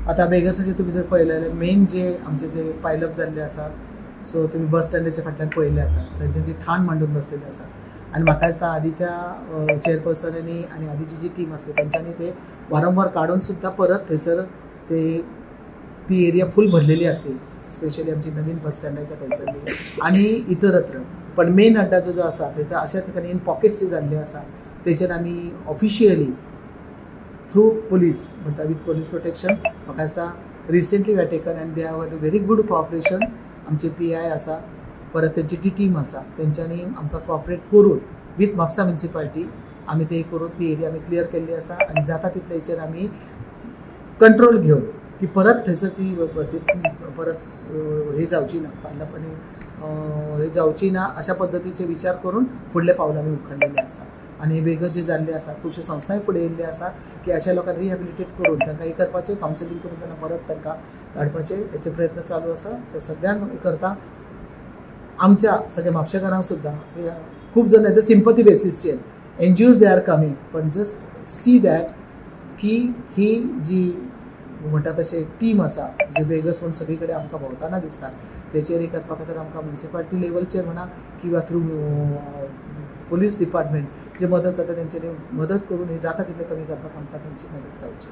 आता बेगसाचे तुम्ही जर पळयलें मेन जे आमचे जे पायलप जाल्ले आसा सो तुम्ही बस स्टँडाच्या फाटल्यान पळयल्लें आसा सगळ्यांची ठाण मांडून बसलेली आसा आनी म्हाका दिसता आदींच्या चेअरपर्सनांनी आनी आदींची जी टीम आसता तेंच्यांनी ते वारंवार काडून सुद्दां परत थंयसर ती एरिया फूल भरलेली आसली स्पेशली आमची नवीन बस स्टँडाच्या थंयसरली आनी इतरत्र पण मेन अड्डा जो आसा थंय अशा ठिकाणी इन पॉकेट्स जे जाल्ले आसा तेचेर आमी ऑफिशियली थ्रू पुलीस म्हणटा वीथ पुलीस प्रोटेक्शन म्हाका दिसता recently we are taken and they have a very good cooperation आमचे PI आसा परत त्यांची ती टीम आसा तेंच्यांनी आमकां कोऑपरेट करून वीथ म्हापसा म्युनिसिपालिटी आमी ते करून ती एरिया आमी क्लियर केल्ली आसा आनी जाता तितलेचेर आमी कंट्रोल घेवन की परत थंयसर ती व्यवस्थित परत हे जावची ना पायलपांनी हे जावची ना अशा पद्दतीचे विचार करून फुडले पावल आमी उखल्लेले आसा आनी वेगळे जे जाल्ले आसा खुबशे संस्थाय फुडें येयल्ले आसा की अशा लोकांक रिहॅबिलिटेट करून तांकां हे करपाचें कावन्सिलींग करून तांकां परत तांकां धाडपाचे हेचे प्रयत्न चालू आसा ते सगळ्यांक करता आमच्या सगळ्या म्हापशेकारांक सुद्दां खूब जाण एज अ सिंपथी बेसिसचेर NGOs दे आर कमिंग पण जस्ट सी दॅट की ही जी म्हणटा तशें टीम आसा जे बेगस म्हणून सगळी कडेन आमकां भोंवताना दिसता तेचेर हे करपा खातीर आमकां म्युनिसिपालिटी लेवलचेर म्हणा किंवा थ्रू पुलीस डिपार्टमेंट जे मदत करता तेंच्यांनी मदत करून हे जाता तितले कमी करपाक आमकां तेंची मदत जावची.